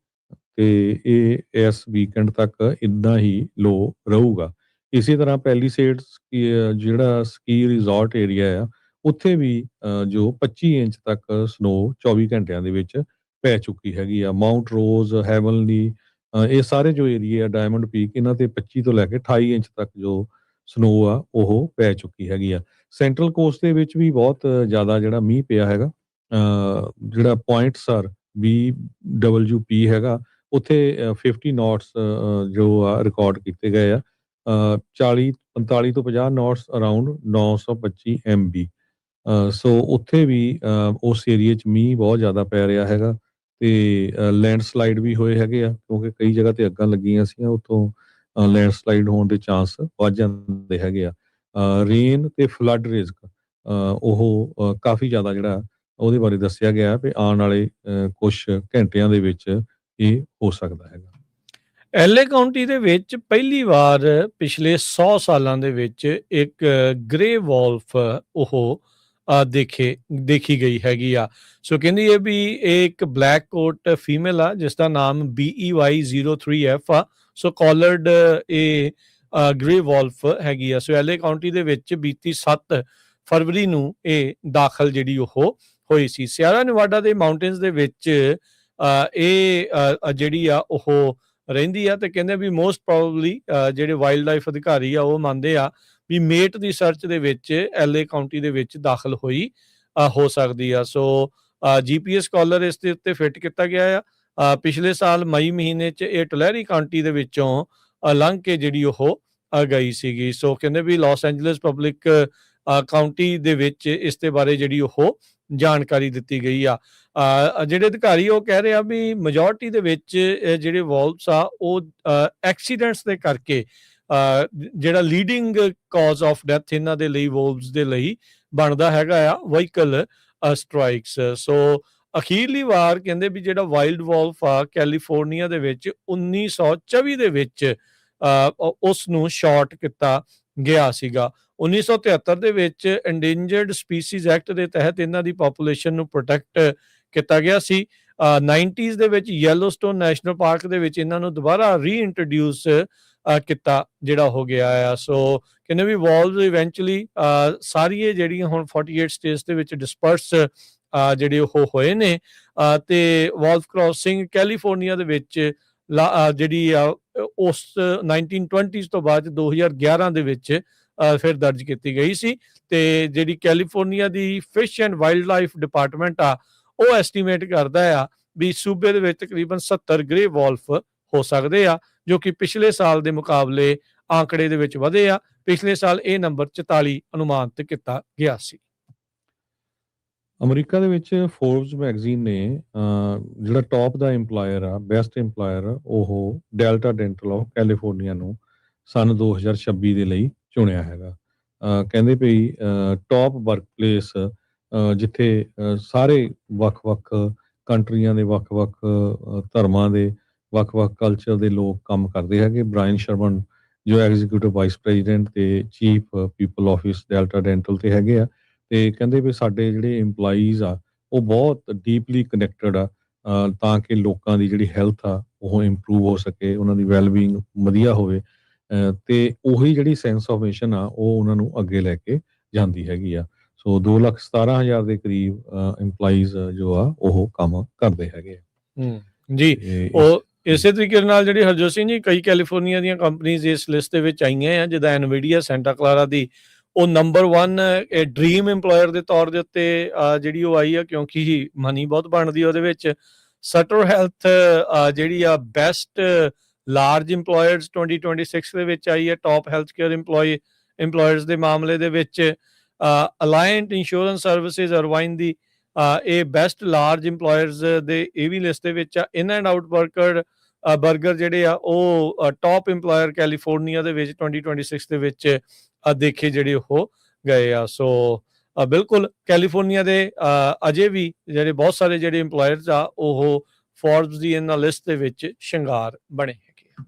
ਤੇ ਇਹ ਇਸ ਵੀਕਐਂਡ ਤੱਕ ਇਦਾਂ ਹੀ ਲੋ ਰਹੂਗਾ। ਇਸੇ ਤਰ੍ਹਾਂ ਪੈਲੀਸੇਡਸ ਜਿਹੜਾ ਸਕੀ ਰਿਜ਼ੋਰਟ ਏਰੀਆ ਆ ਉੱਥੇ ਵੀ ਜੋ 25 ਇੰਚ ਤੱਕ ਸਨੋ 24 ਘੰਟਿਆਂ ਦੇ ਵਿੱਚ ਪੈ ਚੁੱਕੀ ਹੈਗੀ ਆ। ਮਾਊਂਟ ਰੋਜ਼, ਹੈਵਨਲੀ, ਇਹ ਸਾਰੇ ਜੋ ਏਰੀਆ, ਡਾਇਮੰਡ ਪੀਕ, ਇਹਨਾਂ ਤੇ 25 ਤੋਂ ਲੈ ਕੇ 28 ਇੰਚ ਤੱਕ ਜੋ ਸਨੋ ਆ ਉਹ ਪੈ ਚੁੱਕੀ ਹੈਗੀ ਆ। ਸੈਂਟਰਲ ਕੋਸਟ ਦੇ ਵਿੱਚ ਵੀ ਬਹੁਤ ਜ਼ਿਆਦਾ ਜਿਹੜਾ ਮੀਂਹ ਪਿਆ ਹੈਗਾ। ਜਿਹੜਾ ਪੁਆਇੰਟ ਸਰ BWP ਹੈਗਾ ਉੱਥੇ 50 ਨੋਟਸ ਜੋ ਆ ਰਿਕਾਰਡ ਕੀਤੇ ਗਏ ਆ। 45 ਤੋਂ 50 ਨੋਟਸ ਅਰਾਊਂਡ 925 MB। ਸੋ ਉੱਥੇ ਵੀ ਉਸ ਏਰੀਏ 'ਚ ਮੀਂਹ ਬਹੁਤ ਜ਼ਿਆਦਾ ਪੈ ਰਿਹਾ ਹੈਗਾ ਤੇ ਲੈਂਡਸਲਾਈਡ ਵੀ ਹੋਏ ਹੈਗੇ ਆ, ਕਿਉਂਕਿ ਕਈ ਜਗ੍ਹਾ ਤੇ ਅੱਗਾਂ ਲੱਗੀਆਂ ਸੀਗੀਆਂ, ਉੱਥੋਂ ਲੈਂਡਸਲਾਈਡ ਹੋਣ ਦੇ ਚਾਂਸ ਵੱਧ ਜਾਂਦੇ ਹੈਗੇ ਆ। ਰੇਨ ਤੇ ਫਲੱਡ ਰਿਸਕ ਉਹ ਕਾਫੀ ਜ਼ਿਆਦਾ ਜਿਹੜਾ ਉਹਦੇ ਬਾਰੇ ਦੱਸਿਆ ਗਿਆ ਵੀ ਆਉਣ ਵਾਲੇ ਕੁਛ ਘੰਟਿਆਂ ਦੇ ਵਿੱਚ ਇਹ ਹੋ ਸਕਦਾ ਹੈਗਾ। ਐਲਏ ਕਾਉਂਟੀ ਦੇ ਵਿੱਚ ਪਹਿਲੀ ਵਾਰ ਪਿਛਲੇ 100 ਸਾਲਾਂ ਦੇ ਵਿੱਚ ਇੱਕ ਗ੍ਰੇ ਵੋਲਫ ਉਹ ਦੇਖੀ ਗਈ ਹੈਗੀ ਆ। ਸੋ ਕਹਿੰਦੀ ਹੈ ਵੀ ਇਹ ਇੱਕ ਬਲੈਕ ਕੋਟ ਫੀਮੇਲ ਆ ਜਿਸ ਦਾ ਨਾਮ BEY03F ਆ। ਸੋ ਕਾਲਰਡ ਇਹ ਗ੍ਰੇ ਵੋਲਫ ਹੈਗੀ ਆ। ਸੋ ਐਲਏ ਕਾਉਂਟੀ ਦੇ ਵਿੱਚ ਬੀਤੀ 7 ਫਰਵਰੀ ਨੂੰ ਇਹ ਦਾਖਲ ਜਿਹੜੀ ਉਹ ਹੋਈ ਸੀ। ਸਿਆਰਾ ਨਿਵਾਡਾ ਦੇ ਮਾਊਂਟੇਨਸ ਦੇ ਵਿੱਚ ਇਹ ਜਿਹੜੀ ਆ ਉਹ ਰਹਿੰਦੀ ਆ ਤੇ ਕਹਿੰਦੇ ਵੀ ਮੋਸਟ ਪ੍ਰੋਬਬਲੀ ਜਿਹੜੇ ਵਾਈਲਡ ਲਾਈਫ ਅਧਿਕਾਰੀ ਆ ਉਹ ਮੰਨਦੇ ਆ ਵੀ ਮੇਟ ਦੀ ਸਰਚ ਦੇ ਵਿੱਚ ਐਲਏ ਕਾਉਂਟੀ ਦੇ ਵਿੱਚ ਦਾਖਲ ਹੋਈ ਹੋ ਸਕਦੀ ਆ। ਸੋ GPS ਕਾਲਰ ਇਸ ਦੇ ਉੱਤੇ ਫਿੱਟ ਕੀਤਾ ਗਿਆ ਆ। ਪਿਛਲੇ ਸਾਲ ਮਈ ਮਹੀਨੇ 'ਚ ਇਹ ਟੁਲਹਿਰੀ ਕਾਉਂਟੀ ਦੇ ਵਿੱਚੋਂ ਲੰਘ ਕੇ ਜਿਹੜੀ ਉਹ ਗਈ ਸੀਗੀ। ਸੋ ਕਹਿੰਦੇ ਵੀ ਲਾਸ ਐਂਜਲਸ ਪਬਲਿਕ ਕਾਉਂਟੀ ਦੇ ਵਿੱਚ ਇਸ ਦੇ ਬਾਰੇ ਜਿਹੜੀ ਉਹ ਜਾਣਕਾਰੀ ਦਿੱਤੀ ਗਈ ਆ। ਜਿਹੜੇ ਅਧਿਕਾਰੀ ਉਹ ਕਹਿ ਰਹੇ ਆ ਵੀ ਮੈਜੋਰਟੀ ਦੇ ਵਿੱਚ ਜਿਹੜੇ ਵੋਲਵਸ ਆ ਉਹ ਐਕਸੀਡੈਂਟਸ ਦੇ ਕਰਕੇ ਜਿਹੜਾ ਲੀਡਿੰਗ ਕਾਜ਼ ਆਫ ਡੈਥ ਇਹਨਾਂ ਦੇ ਲਈ ਵੋਲਵਸ ਦੇ ਲਈ ਬਣਦਾ ਹੈਗਾ ਆ ਵਹੀਕਲ ਸਟ੍ਰਾਈਕਸ। ਸੋ ਅਖੀਰਲੀ ਵਾਰ ਕਹਿੰਦੇ ਵੀ ਜਿਹੜਾ ਵਾਈਲਡ ਵੋਲਫ ਆ ਕੈਲੀਫੋਰਨੀਆ ਦੇ ਵਿੱਚ 1924 ਦੇ ਵਿੱਚ ਉਸ ਨੂੰ ਸ਼ਾਟ ਕੀਤਾ ਗਿਆ ਸੀਗਾ। 1973 ਦੇ ਵਿੱਚ ਇੰਡੇਂਜਰਡ ਸਪੀਸੀਜ਼ ਐਕਟ ਦੇ ਤਹਿਤ ਇਹਨਾਂ ਦੀ ਪੋਪੂਲੇਸ਼ਨ ਨੂੰ ਪ੍ਰੋਟੈਕਟ ਕੀਤਾ ਗਿਆ ਸੀ। 90s ਦੇ ਵਿੱਚ ਯੈਲੋਸਟੋਨ ਨੈਸ਼ਨਲ ਪਾਰਕ ਦੇ ਵਿੱਚ ਇਹਨਾਂ ਨੂੰ ਦੁਬਾਰਾ ਰੀਇੰਟਰੋਡਿਊਸ ਕੀਤਾ ਜਿਹੜਾ ਹੋ ਗਿਆ ਆ। ਸੋ ਕਹਿੰਦੇ ਵੀ ਵੋਲਵ ਇਵੈਂਚੁਅਲੀ ਸਾਰੀਆਂ ਜਿਹੜੀਆਂ ਹੁਣ 48 ਸਟੇਟਸ ਦੇ ਵਿੱਚ ਡਿਸਪਰਸ ਜਿਹੜੇ ਉਹ ਹੋਏ ਨੇ ਤੇ ਵੋਲਫ ਕ੍ਰਾਸਿੰਗ ਕੈਲੀਫੋਰਨੀਆ ਦੇ ਵਿੱਚ ਜਿਹੜੀ ਆ ਉਸ 1920s ਤੋਂ ਬਾਅਦ 2011 ਦੇ ਵਿੱਚ ਫਿਰ ਦਰਜ ਕੀਤੀ ਗਈ ਸੀ। ਤੇ ਜਿਹੜੀ ਕੈਲੀਫੋਰਨੀਆ ਦੀ fish and wildlife department ਆ ਉਹ ਐਸਟੀਮੇਟ ਕਰਦਾ ਆ ਵੀ ਸੂਬੇ ਦੇ ਵਿੱਚ ਤਕਰੀਬਨ 70 ਗ੍ਰੇ ਵੋਲਫ ਹੋ ਸਕਦੇ ਆ, ਜੋ ਕਿ ਪਿਛਲੇ ਸਾਲ ਦੇ ਮੁਕਾਬਲੇ ਆંકੜੇ ਦੇ ਵਿੱਚ ਵਧੇ ਆ। ਪਿਛਲੇ ਸਾਲ ਇਹ ਨੰਬਰ 44 ਅਨੁਮਾਨਿਤ ਕੀਤਾ ਗਿਆ ਸੀ। ਅਮਰੀਕਾ ਦੇ ਵਿੱਚ ਫੋਰਬਸ ਮੈਗਜ਼ੀਨ ਨੇ ਜਿਹੜਾ ਟੌਪ ਦਾ ਇੰਪਲਾਇਰ ਆ, ਬੈਸਟ ਇੰਪਲਾਇਰ, ਉਹ ਡੈਲਟਾ ਡੈਂਟਲ ਆਫ ਕੈਲੀਫੋਰਨੀਆ ਨੂੰ ਸਨ 2026 ਦੇ ਲਈ ਚੁਣਿਆ ਹੈਗਾ। ਕਹਿੰਦੇ ਵੀ ਟੌਪ ਵਰਕਪਲੇਸ ਜਿੱਥੇ ਸਾਰੇ ਵੱਖ-ਵੱਖ ਕੰਟਰੀਆਂ ਦੇ ਵੱਖ-ਵੱਖ ਧਰਮਾਂ ਦੇ ਵੱਖ-ਵੱਖ ਕਲਚਰ ਦੇ ਲੋਕ ਕੰਮ ਕਰਦੇ ਹੈਗੇ। ਬ੍ਰਾਇਨ ਸ਼ਰਮਨ ਜੋ ਐਗਜ਼ੀਕਿਊਟਿਵ ਵਾਈਸ ਪ੍ਰੈਜ਼ੀਡੈਂਟ ਤੇ chief people office delta dental ਤੇ ਹੈਗੇ ਆ ਤੇ ਕਹਿੰਦੇ ਵੀ ਸਾਡੇ ਜਿਹੜੇ EMPLOYEES ਆ ਉਹ ਬਹੁਤ ਡੀਪਲੀ ਕਨੈਕਟਡ ਆ ਤਾਂ ਕਿ ਲੋਕਾਂ ਦੀ ਜਿਹੜੀ ਹੈਲਥ ਆ ਉਹ ਇੰਪਰੂਵ ਹੋ ਸਕੇ, ਉਹਨਾਂ ਦੀ ਵੈਲਬੀਇੰਗ ਵਧੀਆ ਹੋਵੇ ਤੇ ਉਹੀ ਜਿਹੜੀ ਸੈਂਸ ਆਫ ਮਿਸ਼ਨ ਆ ਉਹ ਉਹਨਾਂ ਨੂੰ ਅੱਗੇ ਲੈ ਕੇ ਜਾਂਦੀ ਹੈਗੀ ਆ। ਸੋ 2,17,000 ਦੇ ਕਰੀਬ EMPLOYEES ਜੋ ਆ ਉਹ ਕੰਮ ਕਰਦੇ ਹੈਗੇ ਆ। ਜੀ ਉਹ ਇਸੇ ਤਰੀਕੇ ਨਾਲ ਜਿਹੜੀ ਹਰਜੋਤ ਸਿੰਘ ਜੀ ਕਈ ਕੈਲੀਫੋਰਨੀਆ ਦੀਆਂ ਕੰਪਨੀਆਂ ਇਸ ਲਿਸਟ ਦੇ ਵਿੱਚ ਆਈਆਂ ਆ, ਜਿੱਦਾਂ ਐਨਵੀਡੀਆ, ਸੈਂਟਾ ਕਲਾਰਾ ਦੀ ਉਹ ਨੰਬਰ 1 ਡ੍ਰੀਮ EMPLOYER ਦੇ ਤੌਰ ਦੇ ਉੱਤੇ ਜਿਹੜੀ ਉਹ ਆਈ ਆ ਕਿਉਂਕਿ ਮਨੀ ਬਹੁਤ ਬਣਦੀ ਉਹਦੇ ਵਿੱਚ। ਸਟਰ ਹੈਲਥ ਜਿਹੜੀ ਆ ਬੈਸਟ ਲਾਰਜ EMPLOYERS 2026 ਦੇ ਵਿੱਚ ਆਈ ਹੈ ਟੌਪ ਹੈਲਥ ਕੇਅਰ EMPLOYERS ਦੇ ਮਾਮਲੇ ਦੇ ਵਿੱਚ। ਅਲਾਇੰਟ ਇੰਸ਼ੋਰੈਂਸ ਸਰਵਿਸਿਜ਼ ਅਰਵਾਈਨ ਦੀ ਇਹ ਬੈਸਟ ਲਾਰਜ EMPLOYERS ਦੇ ਇਹ ਵੀ ਲਿਸਟ ਦੇ ਵਿੱਚ ਆ। ਇਨ ਐਂਡ ਆਊਟ ਬਰਗਰ ਜਿਹੜੇ ਆ ਉਹ ਟੌਪ EMPLOYER ਕੈਲੀਫੋਰਨੀਆ ਦੇ ਵਿੱਚ 2026 ਦੇ ਵਿੱਚ ਦੇਖੇ ਜਿਹੜੇ ਉਹ ਗਏ ਆ। ਸੋ ਬਿਲਕੁਲ ਕੈਲੀਫੋਰਨੀਆ ਦੇ ਅਜੇ ਵੀ ਜਿਹੜੇ ਬਹੁਤ ਸਾਰੇ ਜਿਹੜੇ EMPLOYERS ਆ ਉਹ ਫੋਰਬਸ ਦੀ ਇਹਨਾਂ ਲਿਸਟ ਦੇ ਵਿੱਚ ਸ਼ਿੰਗਾਰ ਬਣੇ ਹੈਗੇ ਆ।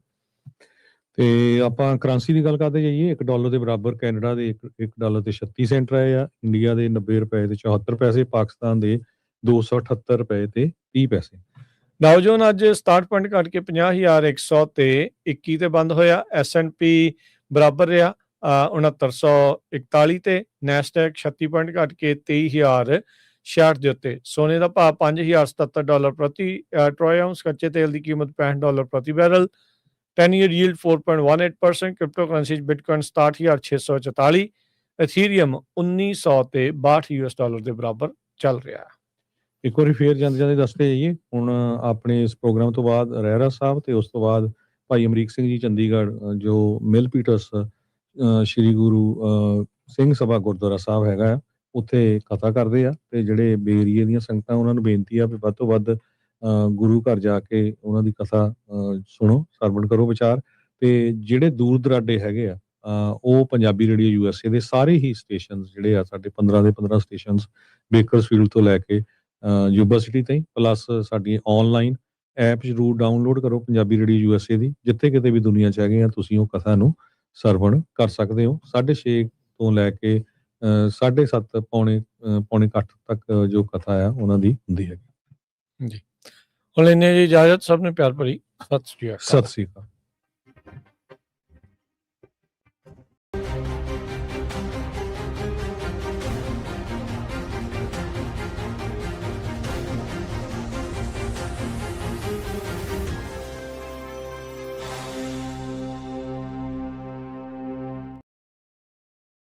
ਤੇ ਆਪਾਂ ਕਰੰਸੀ ਦੀ ਗੱਲ ਕਰਦੇ ਜਾਈਏ, $1 ਦੇ ਬਰਾਬਰ ਕੈਨੇਡਾ ਦੇ $1 ਤੇ 36 ਸੈਂਟ ਰਹੇ ਆ, ਇੰਡੀਆ ਦੇ 90 ਰੁਪਏ ਤੇ 74 ਪੈਸੇ, ਪਾਕਿਸਤਾਨ ਦੇ 278 ਰੁਪਏ ਤੇ 30 ਪੈਸੇ। ਡਾਓ ਜੋਨ ਅੱਜ 67 ਪੁਆਇੰਟ ਘਟ ਕੇ 50,100 ਤੇ 21 ਤੇ ਬੰਦ ਹੋਇਆ। S&P ਬਰਾਬਰ ਰਿਹਾ 6941 ਤੇ। ਨੈਸਡੈਕ 36 ਪੁਆਇੰਟ ਘਟ ਕੇ 23,066 ਦੇ ਉੱਤੇ। ਸੋਨੇ ਦਾ ਭਾਅ $5,077 ਪ੍ਰਤੀ ਟਰੋਏ ਆਉਂਸ। ਕੱਚੇ ਤੇਲ ਦੀ ਕੀਮਤ $65 ਪ੍ਰਤੀ barrel. 10-year yield 4.18%। Crypto currency Bitcoin 67,644, ਇਥੀਰੀਅਮ 1900 ਤੇ $62 ਦੇ ਬਰਾਬਰ ਚੱਲ ਰਿਹਾ ਹੈ। ਇੱਕ ਵਾਰੀ ਫੇਰ ਜਾਂਦੇ ਜਾਂਦੇ ਦੱਸਦੇ ਜਾਈਏ ਹੁਣ ਆਪਣੇ ਇਸ ਪ੍ਰੋਗਰਾਮ ਤੋਂ ਬਾਅਦ ਰਹਿਰਾ ਸਾਹਿਬ ਤੇ ਉਸ ਤੋਂ ਬਾਅਦ ਭਾਈ ਅਮਰੀਕ ਸਿੰਘ ਜੀ ਚੰਡੀਗੜ੍ਹ ਜੋ ਮਿਲ ਪੀਟਰਸ ਸ਼੍ਰੀ ਗੁਰੂ ਸਿੰਘ ਸਭਾ ਗੁਰਦੁਆਰਾ ਸਾਹਿਬ ਹੈਗਾ ਉੱਥੇ ਕਥਾ ਕਰਦੇ ਆ ਤੇ ਜਿਹੜੇ ਬੇਰੀਏ ਦੀਆਂ ਸੰਗਤਾਂ ਉਹਨਾਂ ਨੂੰ ਬੇਨਤੀ ਆ ਵੀ ਵੱਧ ਤੋਂ ਵੱਧ ਗੁਰੂ ਘਰ ਜਾ ਕੇ ਉਹਨਾਂ ਦੀ ਕਥਾ ਸੁਣੋ, ਸਰਵਣ ਕਰੋ ਵਿਚਾਰ। ਤੇ ਜਿਹੜੇ ਦੂਰ ਦਰਾਡੇ ਹੈਗੇ ਆ ਉਹ ਪੰਜਾਬੀ ਰੇਡੀਓ USA ਦੇ ਸਾਰੇ ਹੀ ਸਟੇਸ਼ਨਸ ਜਿਹੜੇ ਆ ਸਾਡੇ 15 ਦੇ 15 ਸਟੇਸ਼ਨਸ ਬੇਕਰਸਫੀਲਡ ਤੋਂ ਲੈ ਕੇ ਯੂਬਾ ਸਿਟੀ ਤਾਈਂ, ਪਲੱਸ ਸਾਡੀ ਆਨਲਾਈਨ ਐਪ ਜ਼ਰੂਰ ਡਾਊਨਲੋਡ ਕਰੋ ਪੰਜਾਬੀ ਰੇਡੀਓ USA ਦੀ। ਜਿੱਥੇ ਕਿਤੇ ਵੀ ਦੁਨੀਆ 'ਚ ਹੈਗੇ ਆ ਤੁਸੀਂ ਉਹ ਕਥਾ ਨੂੰ ਸਰਵਣ ਕਰ ਸਕਦੇ ਹੋ। 6:30 ਤੋਂ ਲੈ ਕੇ 7:30 ਪੌਣੇ 8 ਤੱਕ ਜੋ ਕਥਾ ਆ ਉਹਨਾਂ ਦੀ ਹੁੰਦੀ ਹੈਗੀ। ਜੀ ਹੁਣ ਲੈਂਦੇ ਹਾਂ ਜੀ ਇਜਾਜ਼ਤ। ਸਭ ਨੇ ਪਿਆਰ ਭਰੀ ਸਤਿ ਸ਼੍ਰੀ ਅਕਾਲ। ਸਤਿ ਸ੍ਰੀ ਅਕਾਲ।